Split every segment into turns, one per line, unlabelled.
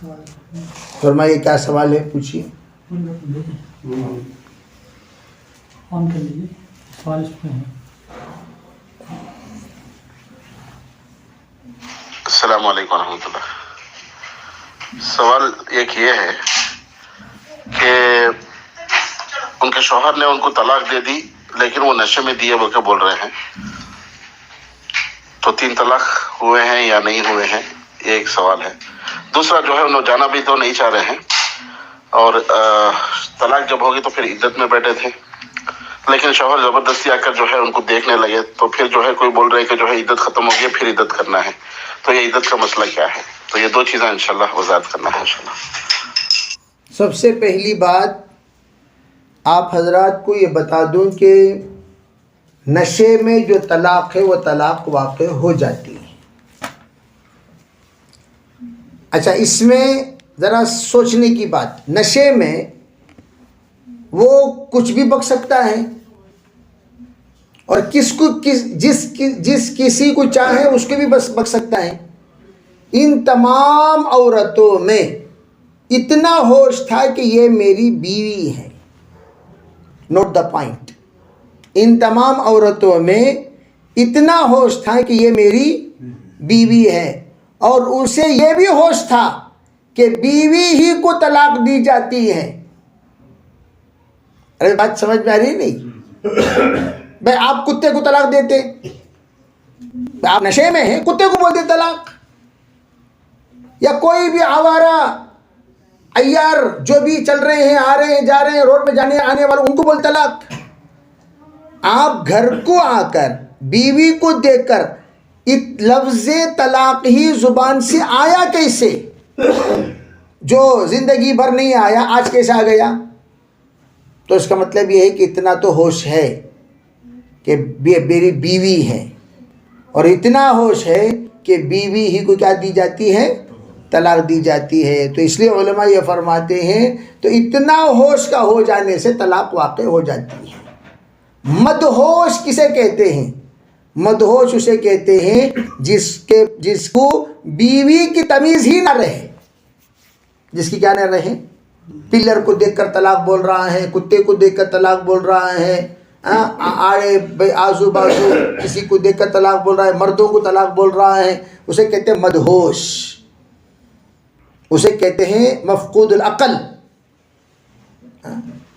فرمائیے کیا سوال ہے، پوچھیے۔
السلام علیکم ورحمۃ اللہ۔ سوال ایک یہ ہے کہ ان کے شوہر نے ان کو طلاق دے دی، لیکن وہ نشے میں دیے بول کے بول رہے ہیں، تو 3 طلاق ہوئے ہیں یا نہیں ہوئے ہیں، یہ ایک سوال ہے۔ دوسرا جو ہے انہوں جانا بھی تو نہیں چاہ رہے ہیں، اور طلاق جب ہوگی تو پھر عدت میں بیٹھے تھے، لیکن شوہر زبردستی آ کر جو ہے ان کو دیکھنے لگے، تو پھر جو ہے کوئی بول رہے کہ جو ہے عدت ختم ہو گئی پھر عدت کرنا ہے، تو یہ عدت کا مسئلہ کیا ہے؟ تو یہ 2 چیزیں انشاءاللہ وضاحت کرنا ہے انشاءاللہ۔
سب سے پہلی بات آپ حضرات کو یہ بتا دوں کہ نشے میں جو طلاق ہے وہ طلاق واقع ہو جاتی ہے۔ اچھا، اس میں ذرا سوچنے کی بات، نشے میں وہ کچھ بھی بک سکتا ہے، اور جس کسی کو چاہے اس کو بھی بس بک سکتا ہے۔ ان تمام عورتوں میں اتنا ہوش تھا کہ یہ میری بیوی ہے، نوٹ دا پوائنٹ، ان تمام عورتوں میں اتنا ہوش تھا کہ یہ میری بیوی ہے، اور اسے یہ بھی ہوش تھا کہ بیوی ہی کو طلاق دی جاتی ہے۔ ارے بات سمجھ میں آ رہی نہیں؟ بھائی آپ کتے کو طلاق دیتے، آپ نشے میں ہیں، کتے کو بولتے طلاق، یا کوئی بھی آوارہ عیار جو بھی چل رہے ہیں، آ رہے ہیں، جا رہے ہیں، روڈ پہ جانے آنے والے ان کو بولتے طلاق۔ آپ گھر کو آ کر بیوی کو دیکھ کر لفظ طلاق ہی زبان سے آیا کیسے؟ جو زندگی بھر نہیں آیا، آج کیسے آ گیا؟ تو اس کا مطلب یہ ہے کہ اتنا تو ہوش ہے کہ میری بیوی ہے، اور اتنا ہوش ہے کہ بیوی ہی کو کیا دی جاتی ہے؟ طلاق دی جاتی ہے۔ تو اس لیے علماء یہ فرماتے ہیں تو اتنا ہوش کا ہو جانے سے طلاق واقع ہو جاتی ہے۔ مدہوش کسے کہتے ہیں؟ مدہوش اسے کہتے ہیں جس کو بیوی کی تمیز ہی نہ رہے، جس کی کیا نہ رہے، پلر کو دیکھ کر طلاق بول رہا ہے، کتے کو دیکھ کر طلاق بول رہا ہے، آڑے آزو بازو کسی کو دیکھ کر طلاق بول رہا ہے، مردوں کو طلاق بول رہا ہے، اسے کہتے ہیں مدہوش، اسے کہتے ہیں مفقود العقل،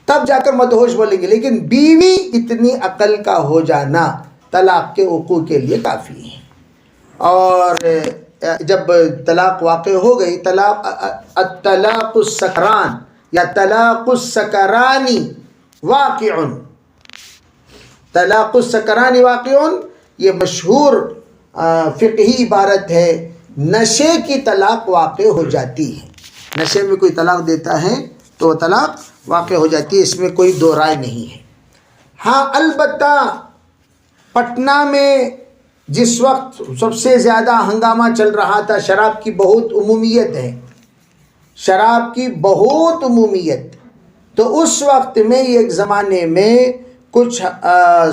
تب جا کر مدہوش بولیں گے۔ لیکن بیوی اتنی عقل کا ہو جانا طلاق کے وقوع کے لیے کافی ہے۔ اور جب طلاق واقع ہو گئی، الطلاق السکران یا طلاق السکرانی واقع، طلاق السکرانی واقع، یہ مشہور فقہی عبارت ہے، نشے کی طلاق واقع ہو جاتی ہے۔ نشے میں کوئی طلاق دیتا ہے تو وہ طلاق واقع ہو جاتی ہے، اس میں کوئی دو رائے نہیں ہے۔ ہاں البتہ پٹنہ میں جس وقت سب سے زیادہ ہنگامہ چل رہا تھا، شراب کی بہت عمومیت ہے، شراب کی بہت عمومیت، تو اس وقت میں ایک زمانے میں کچھ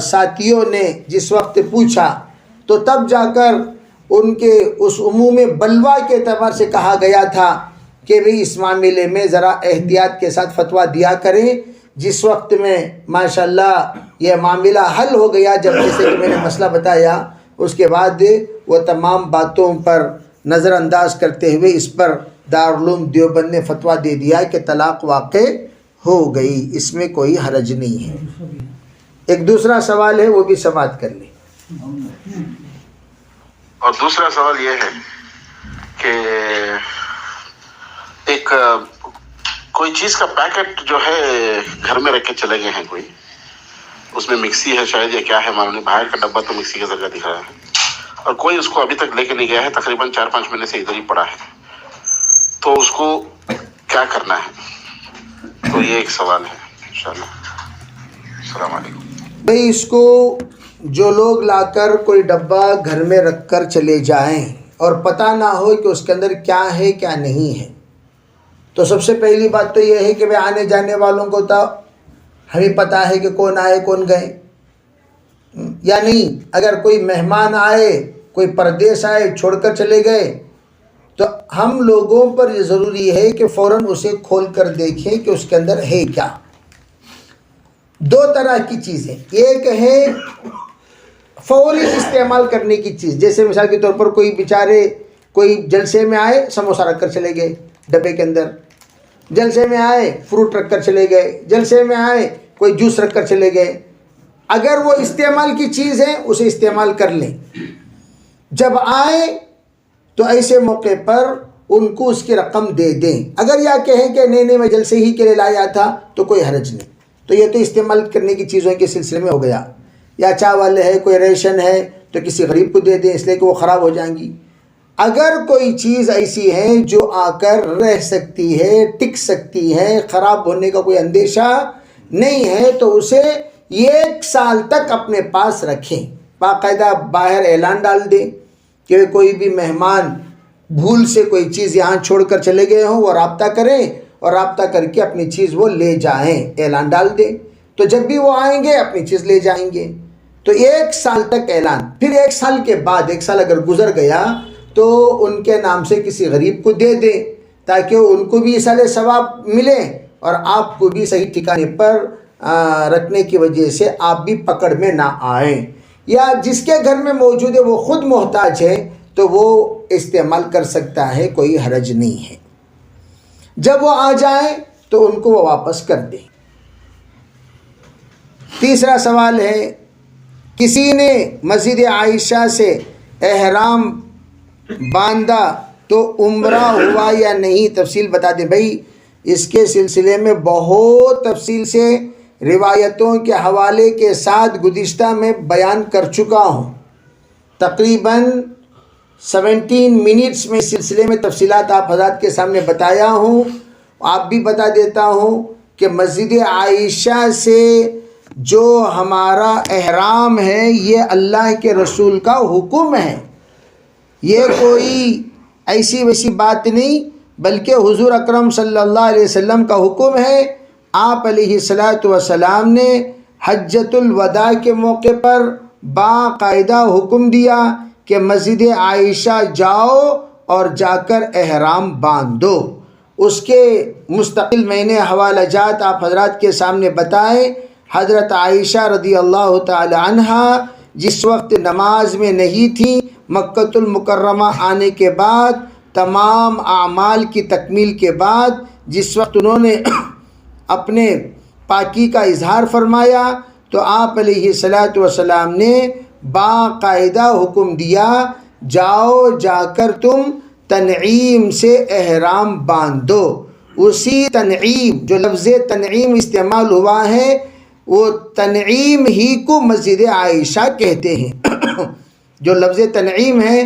ساتھیوں نے جس وقت پوچھا تو تب جا کر ان کے اس عموم بلوا کے اعتبار سے کہا گیا تھا کہ بھئی اس معاملے میں ذرا احتیاط کے ساتھ فتویٰ دیا کریں۔ جس وقت میں ماشاءاللہ یہ معاملہ حل ہو گیا، جب جیسے کہ میں نے مسئلہ بتایا، اس کے بعد وہ تمام باتوں پر نظر انداز کرتے ہوئے اس پر دارالعلوم دیوبند نے فتویٰ دے دیا کہ طلاق واقع ہو گئی، اس میں کوئی حرج نہیں ہے۔ ایک دوسرا سوال ہے، وہ بھی سماعت کر لیں۔
اور دوسرا سوال یہ ہے کہ ایک کوئی چیز کا پیکٹ جو ہے گھر میں رکھ کے چلے گئے ہیں، کوئی اس میں مکسی ہے شاید یا کیا ہے معلوم نہیں، باہر کا ڈبہ تو مکسی کا جگہ دکھ رہا ہے، اور کوئی اس کو ابھی تک لے کے نہیں گیا ہے، تقریباً 4-5 مہینے سے ادھر ہی پڑا ہے، تو اس کو کیا کرنا ہے؟ تو یہ ایک سوال ہے انشاءاللہ۔ السلام علیکم۔
بھئی اس کو جو لوگ لا کر کوئی ڈبہ گھر میں رکھ کر چلے جائیں اور پتہ نہ ہو کہ اس کے اندر کیا ہے کیا نہیں ہے، تو سب سے پہلی بات تو یہ ہے کہ آنے جانے والوں کو تو ہمیں پتہ ہے کہ کون آئے کون گئے یا نہیں۔ اگر کوئی مہمان آئے، کوئی پردیس آئے چھوڑ کر چلے گئے، تو ہم لوگوں پر یہ ضروری ہے کہ فوراً اسے کھول کر دیکھیں کہ اس کے اندر ہے کیا۔ دو طرح کی چیزیں، ایک ہے فوری استعمال کرنے کی چیز، جیسے مثال کے طور پر کوئی بیچارے کوئی جلسے میں آئے سموسہ رکھ کر چلے گئے ڈبے کے اندر، جلسے میں آئے فروٹ رکھ کر چلے گئے، جلسے میں آئے کوئی جوس رکھ کر چلے گئے۔ اگر وہ استعمال کی چیز ہے اسے استعمال کر لیں، جب آئے تو ایسے موقع پر ان کو اس کی رقم دے دیں۔ اگر یا کہیں کہ نہیں میں جلسے ہی کے لیے لایا تھا تو کوئی حرج نہیں، تو یہ تو استعمال کرنے کی چیزوں کے سلسلے میں ہو گیا۔ یا چاول ہے، کوئی ریشن ہے تو کسی غریب کو دے دیں اس لیے کہ وہ خراب ہو جائیں گی۔ اگر کوئی چیز ایسی ہے جو آ کر رہ سکتی ہے، ٹک سکتی ہے، خراب ہونے کا کوئی اندیشہ نہیں ہے تو اسے 1 سال تک اپنے پاس رکھیں۔ باقاعدہ باہر اعلان ڈال دیں کہ کوئی بھی مہمان بھول سے کوئی چیز یہاں چھوڑ کر چلے گئے ہوں وہ رابطہ کریں اور رابطہ کر کے اپنی چیز وہ لے جائیں، اعلان ڈال دیں، تو جب بھی وہ آئیں گے اپنی چیز لے جائیں گے۔ تو 1 سال تک اعلان، پھر 1 سال کے بعد 1 سال اگر گزر گیا تو ان کے نام سے کسی غریب کو دے دیں تاکہ ان کو بھی اصل ثواب ملے اور آپ کو بھی صحیح ٹھکانے پر رکھنے کی وجہ سے آپ بھی پکڑ میں نہ آئیں۔ یا جس کے گھر میں موجود ہے وہ خود محتاج ہے تو وہ استعمال کر سکتا ہے، کوئی حرج نہیں ہے۔ جب وہ آ جائیں تو ان کو وہ واپس کر دیں۔ تیسرا سوال ہے، کسی نے مسجد عائشہ سے احرام باندھا تو عمرہ ہوا یا نہیں؟ تفصیل بتا دیں بھائی۔ اس کے سلسلے میں بہت تفصیل سے روایتوں کے حوالے کے ساتھ گزشتہ میں بیان کر چکا ہوں، تقریباً 17 منٹس میں اس سلسلے میں تفصیلات آپ حضرات کے سامنے بتایا ہوں۔ آپ بھی بتا دیتا ہوں کہ مسجد عائشہ سے جو ہمارا احرام ہے یہ اللہ کے رسول کا حکم ہے، یہ کوئی ایسی ویسی بات نہیں، بلکہ حضور اکرم صلی اللہ علیہ وسلم کا حکم ہے۔ آپ علیہ السلام نے حجۃ الوداع کے موقع پر باقاعدہ حکم دیا کہ مسجد عائشہ جاؤ اور جا کر احرام باندھو۔ اس کے مستقل میں نے حوالہ جات آپ حضرات کے سامنے بتائے۔ حضرت عائشہ رضی اللہ تعالی عنہا جس وقت نماز میں نہیں تھی، مکۃ المکرمہ آنے کے بعد تمام اعمال کی تکمیل کے بعد جس وقت انہوں نے اپنے پاکی کا اظہار فرمایا تو آپ علیہ السلام نے باقاعدہ حکم دیا، جاؤ جا کر تم تنعیم سے احرام باندھو۔ اسی تنعیم، جو لفظ تنعیم استعمال ہوا ہے، وہ تنعیم ہی کو مسجد عائشہ کہتے ہیں۔ جو لفظ تنعیم ہے،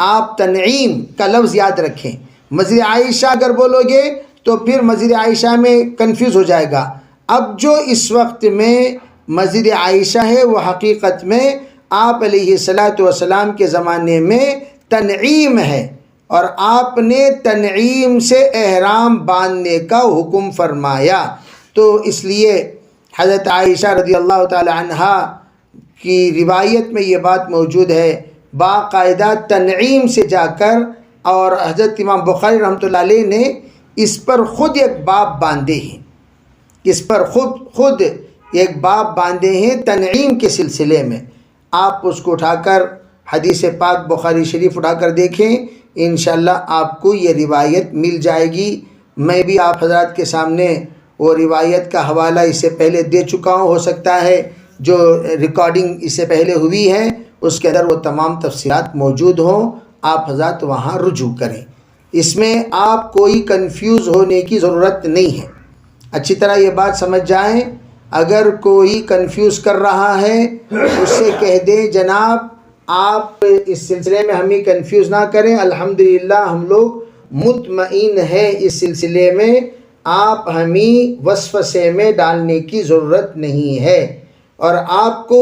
آپ تنعیم کا لفظ یاد رکھیں۔ مسجد عائشہ اگر بولو گے تو پھر مسجد عائشہ میں کنفیوز ہو جائے گا۔ اب جو اس وقت میں مسجد عائشہ ہے وہ حقیقت میں آپ علیہ السلام کے زمانے میں تنعیم ہے، اور آپ نے تنعیم سے احرام باندھنے کا حکم فرمایا۔ تو اس لیے حضرت عائشہ رضی اللہ تعالی عنہا کی روایت میں یہ بات موجود ہے، باقاعدہ تنعیم سے جا کر، اور حضرت امام بخاری رحمۃ اللہ علیہ نے اس پر خود ایک باب باندھے ہیں، اس پر خود ایک باب باندھے ہیں تنعیم کے سلسلے میں۔ آپ اس کو اٹھا کر حدیث پاک بخاری شریف اٹھا کر دیکھیں، انشاءاللہ آپ کو یہ روایت مل جائے گی۔ میں بھی آپ حضرات کے سامنے وہ روایت کا حوالہ اس سے پہلے دے چکا ہوں، ہو سکتا ہے جو ریکارڈنگ اس سے پہلے ہوئی ہے اس کے اندر وہ تمام تفصیلات موجود ہوں، آپ حضرات وہاں رجوع کریں۔ اس میں آپ کوئی کنفیوز ہونے کی ضرورت نہیں ہے، اچھی طرح یہ بات سمجھ جائیں۔ اگر کوئی کنفیوز کر رہا ہے اس سے کہہ دیں جناب آپ اس سلسلے میں ہمیں کنفیوز نہ کریں، الحمدللہ ہم لوگ مطمئن ہیں اس سلسلے میں، آپ ہمیں وسوسے میں ڈالنے کی ضرورت نہیں ہے، اور آپ کو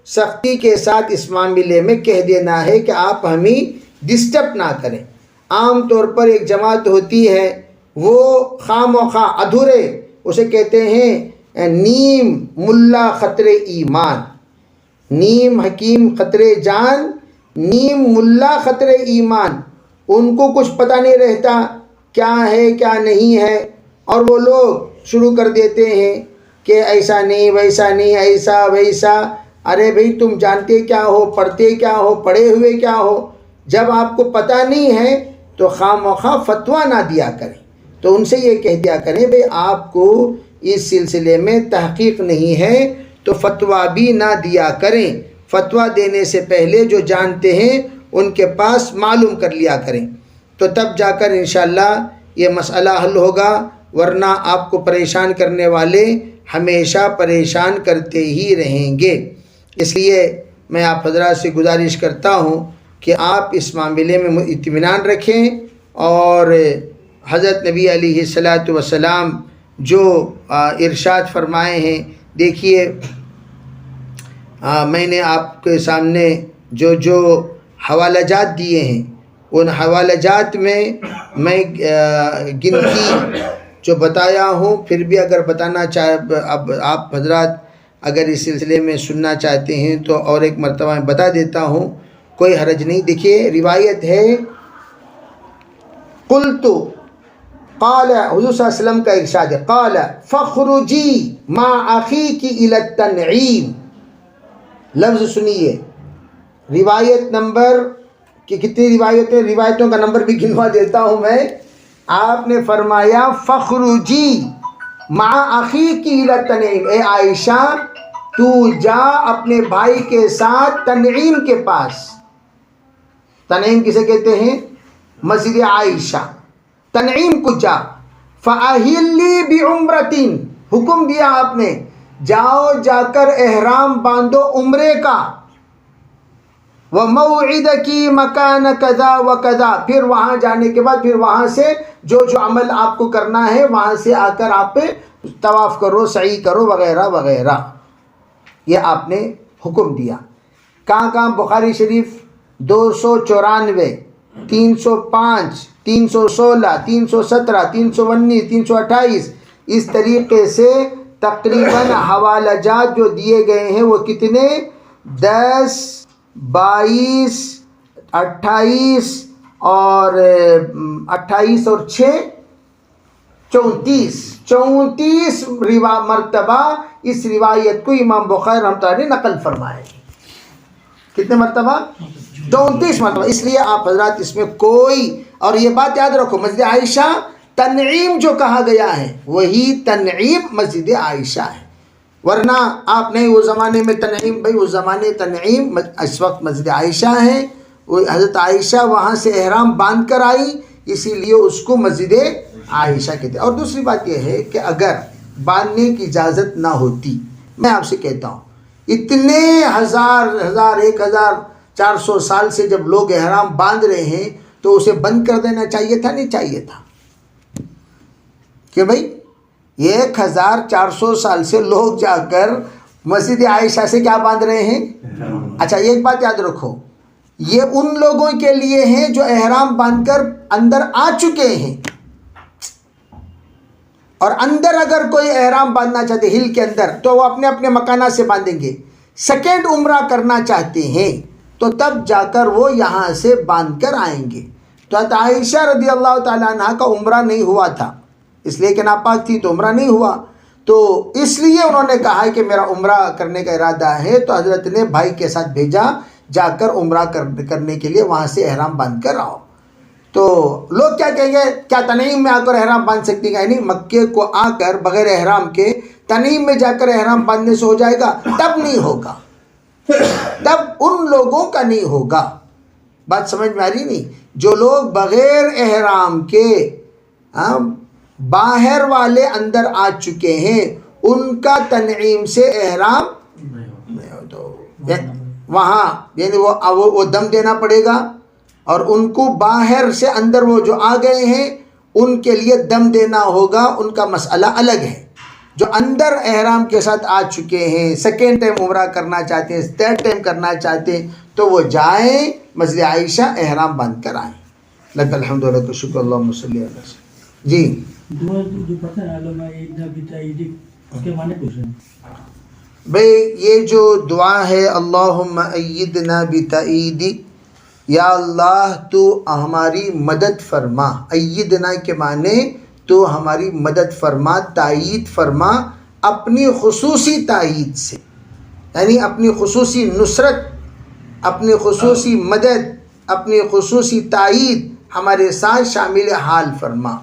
سختی کے ساتھ اس معاملے میں کہہ دینا ہے کہ آپ ہمیں ڈسٹرب نہ کریں۔ عام طور پر ایک جماعت ہوتی ہے وہ خواہ مخواہ ادھورے، اسے کہتے ہیں نیم ملا خطر ایمان، نیم حکیم خطر جان، نیم ملا خطر ایمان۔ ان کو کچھ پتہ نہیں رہتا کیا ہے کیا نہیں ہے، اور وہ لوگ شروع کر دیتے ہیں کہ ایسا نہیں ویسا نہیں ایسا ویسا۔ ارے بھئی تم جانتے کیا ہو، پڑھتے کیا ہو، پڑھے ہوئے کیا ہو؟ جب آپ کو پتہ نہیں ہے تو خواہ مخواہ فتویٰ نہ دیا کریں۔ تو ان سے یہ کہہ دیا کریں بھئی آپ کو اس سلسلے میں تحقیق نہیں ہے تو فتویٰ بھی نہ دیا کریں۔ فتویٰ دینے سے پہلے جو جانتے ہیں ان کے پاس معلوم کر لیا کریں، تو تب جا کر انشاءاللہ یہ مسئلہ حل ہوگا، ورنہ آپ کو پریشان کرنے والے ہمیشہ پریشان کرتے ہی رہیں گے۔ اس لیے میں آپ حضرات سے گزارش کرتا ہوں کہ آپ اس معاملے میں اطمینان رکھیں، اور حضرت نبی علیہ السلام جو ارشاد فرمائے ہیں، دیکھیے میں نے آپ کے سامنے جو حوالہ جات دیے ہیں، ان حوالہ جات میں میں گنتی جو بتایا ہوں، پھر بھی اگر بتانا اب آپ حضرات اگر اس سلسلے میں سننا چاہتے ہیں تو اور ایک مرتبہ میں بتا دیتا ہوں، کوئی حرج نہیں۔ دیکھیے روایت ہے، قلت قال حضور صلی اللہ علیہ وسلم کا ارشاد ہے، قال فخرجی مع اخیک الی التنعیم۔ لفظ سنیے، روایت نمبر کہ کتنی روایتیں، روایتوں کا نمبر بھی گنوا دیتا ہوں میں۔ آپ نے فرمایا فخرجی مع اخیک الی التنعیم، اے عائشہ تو جا اپنے بھائی کے ساتھ تنعیم کے پاس۔ تنعیم کسے کہتے ہیں؟ مسجد عائشہ، تنعیم کو جا۔ فَأَهِلِّي بِعُمْرَةٍ، حکم دیا آپ نے جاؤ جا کر احرام باندھو عمرے کا۔ وَمَوْعِدَكِ مَكَانَ كَذَا وَكَذَا، پھر وہاں جانے کے بعد پھر وہاں سے جو عمل آپ کو کرنا ہے وہاں سے آ کر آپ طواف کرو، سعی کرو وغیرہ وغیرہ، یہ آپ نے حکم دیا۔ کہاں کہاں؟ بخاری شریف 294، 305، 316، 317، 319، 328، اس طریقے سے تقریباً حوالہ جات جو دیے گئے ہیں وہ کتنے؟ 10، 22، 28 اور 28 اور 6، 34 مرتبہ اس روایت کو امام بخاری رحمۃ اللہ علیہ نے نقل فرمائے۔ کتنے مرتبہ؟ 34 مرتبہ۔ اس لیے آپ حضرات اس میں کوئی، اور یہ بات یاد رکھو، مسجد عائشہ تنعیم جو کہا گیا ہے وہی تنعیم مسجد عائشہ ہے، ورنہ آپ نہیں وہ زمانے میں تنعیم، بھائی اس زمانے تنعیم اس وقت مسجد عائشہ ہے، وہ حضرت عائشہ وہاں سے احرام باندھ کر آئی، اسی لیے اس کو مسجد عائشہ کہتے ہیں۔ اور دوسری بات یہ ہے کہ اگر باندھنے کی اجازت نہ ہوتی، میں آپ سے کہتا ہوں اتنے 1400 سال سے جب لوگ احرام باندھ رہے ہیں تو اسے بند کر دینا چاہیے تھا؟ نہیں چاہیے تھا؟ کہ بھائی 1400 سال سے لوگ جا کر مسجد عائشہ سے کیا باندھ رہے ہیں؟ اچھا ایک بات یاد رکھو، یہ ان لوگوں کے لیے ہیں جو احرام باندھ کر اندر آ چکے ہیں، اور اندر اگر کوئی احرام باندھنا چاہتے ہل کے اندر تو وہ اپنے اپنے مکانات سے باندھیں گے۔ سیکنڈ عمرہ کرنا چاہتے ہیں تو تب جا کر وہ یہاں سے باندھ کر آئیں گے۔ تو عائشہ رضی اللہ تعالیٰ عنہ کا عمرہ نہیں ہوا تھا، اس لیے کہ ناپاک تھی تو عمرہ نہیں ہوا، تو اس لیے انہوں نے کہا کہ میرا عمرہ کرنے کا ارادہ ہے، تو حضرت نے بھائی کے ساتھ بھیجا جا کر عمرہ کرنے کے لیے، وہاں سے احرام باندھ کر آؤ۔ تو لوگ کیا کہیں گے، کیا تنعیم میں آ کر احرام باندھ سکتی ہیں؟ یعنی مکے کو آ کر بغیر احرام کے تنعیم میں جا کر احرام باندھنے سے ہو جائے گا؟ تب نہیں ہوگا، تب ان لوگوں کا نہیں ہوگا۔ بات سمجھ میں آ رہی نہیں؟ جو لوگ بغیر احرام کے باہر والے اندر آ چکے ہیں ان کا تنعیم سے احرام تو وہاں یعنی وہ دم دینا پڑے گا، اور ان کو باہر سے اندر وہ جو آ گئے ہیں ان کے لیے دم دینا ہوگا، ان کا مسئلہ الگ ہے۔ جو اندر احرام کے ساتھ آ چکے ہیں، سیکنڈ ٹائم عمرہ کرنا چاہتے ہیں، تھرڈ ٹائم کرنا چاہتے ہیں، تو وہ جائیں مسجد عائشہ احرام باندھ کر آئیں۔ لک الحمد و لک الشکر، اللہم صلی علی وسلم۔ جی بھئی یہ جو دعا ہے اللہم ایدنا بتائیدی، یا اللہ تو ہماری مدد فرما. ایدنا کے معنی تو ہماری مدد فرما، تائید فرما اپنی خصوصی تائید سے، یعنی اپنی خصوصی نصرت، اپنی خصوصی مدد، اپنی خصوصی تائید ہمارے ساتھ شامل حال فرما،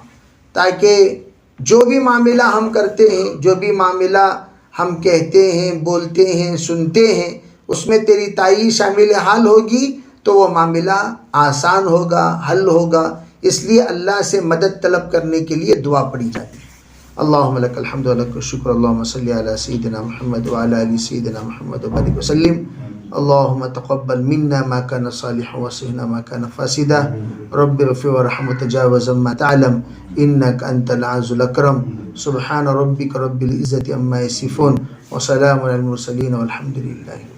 تاکہ جو بھی معاملہ ہم کرتے ہیں، جو بھی معاملہ ہم کہتے ہیں، بولتے ہیں، سنتے ہیں، اس میں تیری تائید شامل حال ہوگی تو وہ معاملہ آسان ہوگا، حل ہوگا. اس لیے اللہ سے مدد طلب کرنے کے لیے دعا پڑھی جاتی ہے. اللہم لک الحمد و لک الشکر. اللہم صلی علی سیدنا محمد وعلی آل سیدنا محمد وبارک وسلم. اللہم تقبل منا ما کان صالحا وصحنا ما کان فاسدا. رب اغفر وارحم وتجاوز عما تعلم انک انت العز الاکرم. سبحان ربک رب العزة عما یصفون وسلام علی المرسلین والحمد للہ.